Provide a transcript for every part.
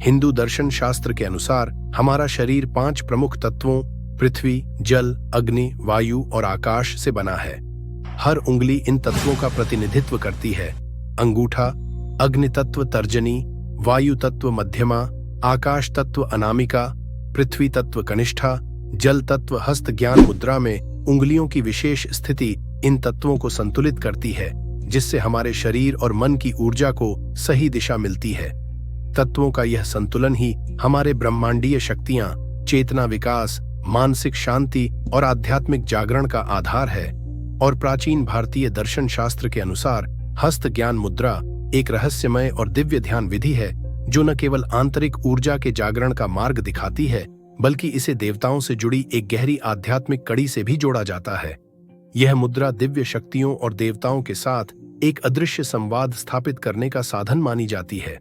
हिंदू दर्शन शास्त्र के अनुसार हमारा शरीर 5 प्रमुख तत्वों पृथ्वी, जल, अग्नि, वायु और आकाश से बना है। हर उंगली इन तत्वों का प्रतिनिधित्व करती है। अंगूठा अग्नि तत्व तर्जनी, वायु तत्व मध्यमा, आकाश तत्व अनामिका, पृथ्वी तत्व कनिष्ठा, जल तत्व हस्त। ज्ञान मुद्रा में उंगलियों की विशेष स्थिति इन तत्वों को संतुलित करती है, जिससे हमारे शरीर और मन की ऊर्जा को सही दिशा मिलती है। तत्वों का यह संतुलन ही हमारे ब्रह्मांडीय शक्तियां, चेतना विकास, मानसिक शांति और आध्यात्मिक जागरण का आधार है। और प्राचीन भारतीय दर्शन शास्त्र के अनुसार हस्त ज्ञान मुद्रा एक रहस्यमय और दिव्य ध्यान विधि है, जो न केवल आंतरिक ऊर्जा के जागरण का मार्ग दिखाती है, बल्कि इसे देवताओं से जुड़ी एक गहरी आध्यात्मिक कड़ी से भी जोड़ा जाता है। यह मुद्रा दिव्य शक्तियों और देवताओं के साथ एक अदृश्य संवाद स्थापित करने का साधन मानी जाती है।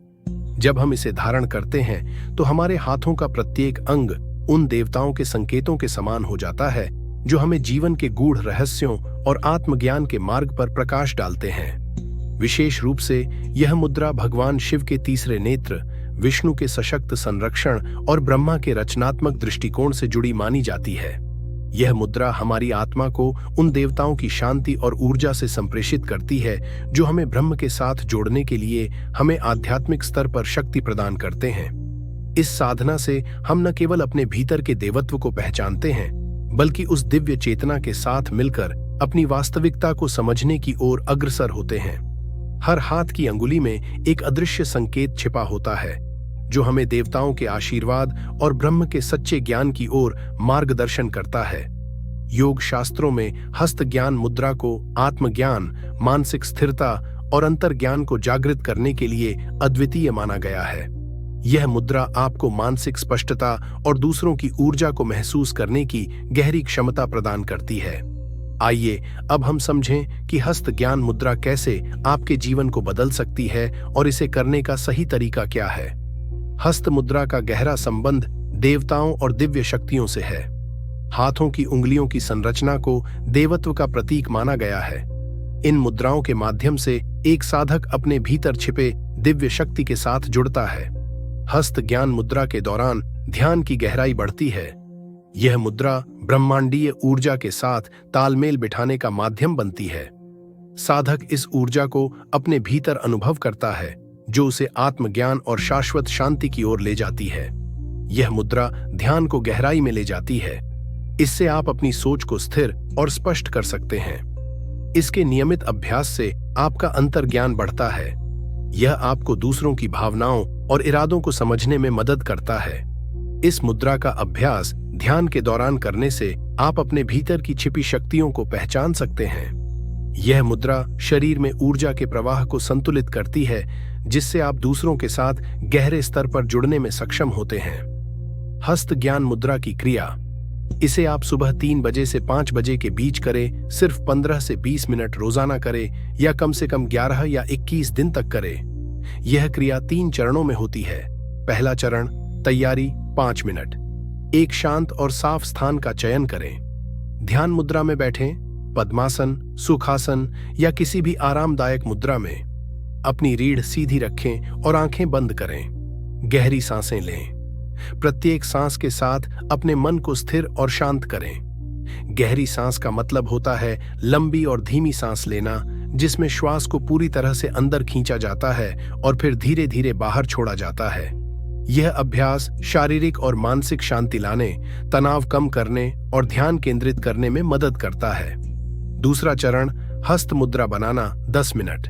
जब हम इसे धारण करते हैं तो हमारे हाथों का प्रत्येक अंग उन देवताओं के संकेतों के समान हो जाता है, जो हमें जीवन के गूढ़ रहस्यों और आत्मज्ञान के मार्ग पर प्रकाश डालते हैं। विशेष रूप से यह मुद्रा भगवान शिव के तीसरे नेत्र, विष्णु के सशक्त संरक्षण और ब्रह्मा के रचनात्मक दृष्टिकोण से जुड़ी मानी जाती है। यह मुद्रा हमारी आत्मा को उन देवताओं की शांति और ऊर्जा से संप्रेषित करती है, जो हमें ब्रह्म के साथ जोड़ने के लिए हमें आध्यात्मिक स्तर पर शक्ति प्रदान करते हैं। इस साधना से हम न केवल अपने भीतर के देवत्व को पहचानते हैं, बल्कि उस दिव्य चेतना के साथ मिलकर अपनी वास्तविकता को समझने की ओर अग्रसर होते हैं। हर हाथ की अंगुली में एक अदृश्य संकेत छिपा होता है, जो हमें देवताओं के आशीर्वाद और ब्रह्म के सच्चे ज्ञान की ओर मार्गदर्शन करता है। योग शास्त्रों में हस्त ज्ञान मुद्रा को आत्मज्ञान, मानसिक स्थिरता और अंतर्ज्ञान को जागृत करने के लिए अद्वितीय माना गया है। यह मुद्रा आपको मानसिक स्पष्टता और दूसरों की ऊर्जा को महसूस करने की गहरी क्षमता प्रदान करती है। आइए अब हम समझें कि हस्त ज्ञान मुद्रा कैसे आपके जीवन को बदल सकती है और इसे करने का सही तरीका क्या है। हस्त मुद्रा का गहरा संबंध देवताओं और दिव्य शक्तियों से है। हाथों की उंगलियों की संरचना को देवत्व का प्रतीक माना गया है। इन मुद्राओं के माध्यम से एक साधक अपने भीतर छिपे दिव्य शक्ति के साथ जुड़ता है। हस्त ज्ञान मुद्रा के दौरान ध्यान की गहराई बढ़ती है। यह मुद्रा ब्रह्मांडीय ऊर्जा के साथ तालमेल बिठाने का माध्यम बनती है। साधक इस ऊर्जा को अपने भीतर अनुभव करता है, जो उसे आत्मज्ञान और शाश्वत शांति की ओर ले जाती है। यह मुद्रा ध्यान को गहराई में ले जाती है। इससे आप अपनी सोच को स्थिर और स्पष्ट कर सकते हैं। इसके नियमित अभ्यास से आपका अंतर्ज्ञान बढ़ता है। यह आपको दूसरों की भावनाओं और इरादों को समझने में मदद करता है। इस मुद्रा का अभ्यास ध्यान के दौरान करने से आप अपने भीतर की छिपी शक्तियों को पहचान सकते हैं। यह मुद्रा शरीर में ऊर्जा के प्रवाह को संतुलित करती है, जिससे आप दूसरों के साथ गहरे स्तर पर जुड़ने में सक्षम होते हैं। हस्त ज्ञान मुद्रा की क्रिया, इसे आप सुबह 3 बजे से 5 बजे के बीच करें, सिर्फ 15 से 20 मिनट रोजाना करें या कम से कम 11 या 21 दिन तक करें। यह क्रिया 3 चरणों में होती है। पहला चरण, तैयारी 5 मिनट। एक शांत और साफ स्थान का चयन करें। ध्यान मुद्रा में बैठें, पद्मासन, सुखासन या किसी भी आरामदायक मुद्रा में। अपनी रीढ़ सीधी रखें और आंखें बंद करें। गहरी सांसें लें। प्रत्येक सांस के साथ अपने मन को स्थिर और शांत करें। गहरी सांस का मतलब होता है लंबी और धीमी सांस लेना, जिसमें श्वास को पूरी तरह से अंदर खींचा जाता है और फिर धीरे धीरे बाहर छोड़ा जाता है। यह अभ्यास शारीरिक और मानसिक शांति लाने, तनाव कम करने और ध्यान केंद्रित करने में मदद करता है। दूसरा चरण, हस्त मुद्रा बनाना 10 मिनट।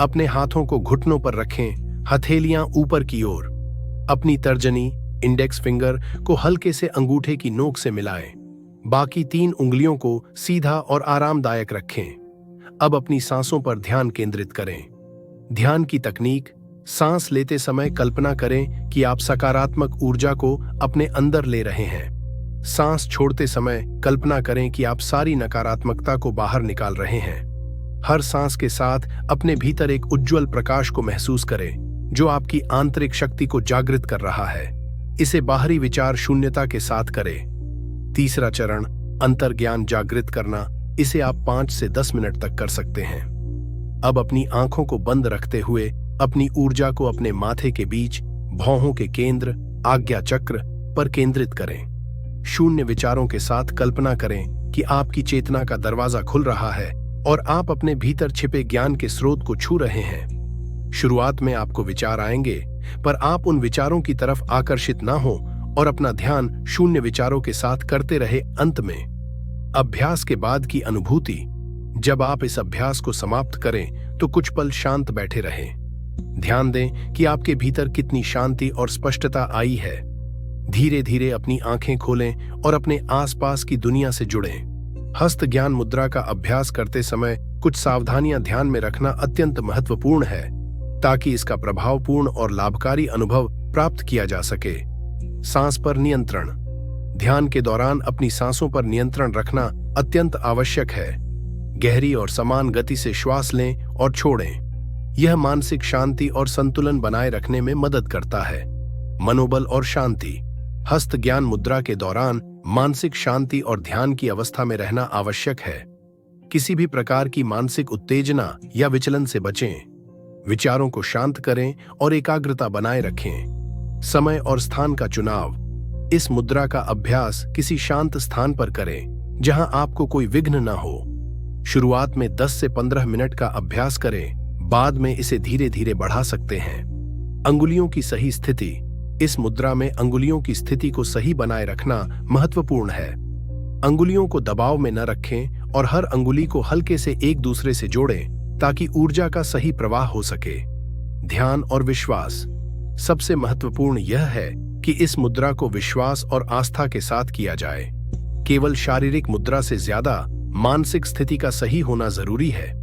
अपने हाथों को घुटनों पर रखें, हथेलियां ऊपर की ओर। अपनी तर्जनी, इंडेक्स फिंगर को हल्के से अंगूठे की नोक से मिलाएं। बाकी 3 उंगलियों को सीधा और आरामदायक रखें। अब अपनी सांसों पर ध्यान केंद्रित करें। ध्यान की तकनीक, सांस लेते समय कल्पना करें कि आप सकारात्मक ऊर्जा को अपने अंदर ले रहे हैं। सांस छोड़ते समय कल्पना करें कि आप सारी नकारात्मकता को बाहर निकाल रहे हैं। हर सांस के साथ अपने भीतर एक उज्जवल प्रकाश को महसूस करें, जो आपकी आंतरिक शक्ति को जागृत कर रहा है। इसे बाहरी विचार शून्यता के साथ करें। तीसरा चरण, अंतर्ज्ञान जागृत करना। इसे आप 5 से 10 मिनट तक कर सकते हैं। अब अपनी आंखों को बंद रखते हुए अपनी ऊर्जा को अपने माथे के बीच, भौहों के केंद्र आज्ञा चक्र पर केंद्रित करें। शून्य विचारों के साथ कल्पना करें कि आपकी चेतना का दरवाजा खुल रहा है और आप अपने भीतर छिपे ज्ञान के स्रोत को छू रहे हैं। शुरुआत में आपको विचार आएंगे, पर आप उन विचारों की तरफ आकर्षित ना हो और अपना ध्यान शून्य विचारों के साथ करते रहे। अंत में अभ्यास के बाद की अनुभूति, जब आप इस अभ्यास को समाप्त करें तो कुछ पल शांत बैठे रहें। ध्यान दें कि आपके भीतर कितनी शांति और स्पष्टता आई है। धीरे धीरे अपनी आंखें खोलें और अपने आसपास की दुनिया से जुड़ें। हस्त ज्ञान मुद्रा का अभ्यास करते समय कुछ सावधानियां ध्यान में रखना अत्यंत महत्वपूर्ण है, ताकि इसका प्रभावपूर्ण और लाभकारी अनुभव प्राप्त किया जा सके। सांस पर नियंत्रण। ध्यान के दौरान अपनी सांसों पर नियंत्रण रखना अत्यंत आवश्यक है। गहरी और समान गति से श्वास लें और छोड़ें। यह मानसिक शांति और संतुलन बनाए रखने में मदद करता है। मनोबल और शांति। हस्त ज्ञान मुद्रा के दौरान मानसिक शांति और ध्यान की अवस्था में रहना आवश्यक है। किसी भी प्रकार की मानसिक उत्तेजना या विचलन से बचें। विचारों को शांत करें और एकाग्रता बनाए रखें। समय और स्थान का चुनाव। इस मुद्रा का अभ्यास किसी शांत स्थान पर करें जहां आपको कोई विघ्न न हो। शुरुआत में 10 से 15 मिनट का अभ्यास करें, बाद में इसे धीरे धीरे बढ़ा सकते हैं। अंगुलियों की सही स्थिति। इस मुद्रा में अंगुलियों की स्थिति को सही बनाए रखना महत्वपूर्ण है। अंगुलियों को दबाव में न रखें और हर अंगुली को हल्के से एक दूसरे से जोड़ें, ताकि ऊर्जा का सही प्रवाह हो सके। ध्यान और विश्वास। सबसे महत्वपूर्ण यह है कि इस मुद्रा को विश्वास और आस्था के साथ किया जाए। केवल शारीरिक मुद्रा से ज्यादा मानसिक स्थिति का सही होना जरूरी है।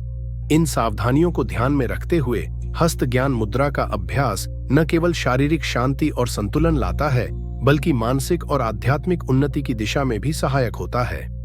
इन सावधानियों को ध्यान में रखते हुए हस्त ज्ञान मुद्रा का अभ्यास न केवल शारीरिक शांति और संतुलन लाता है, बल्कि मानसिक और आध्यात्मिक उन्नति की दिशा में भी सहायक होता है।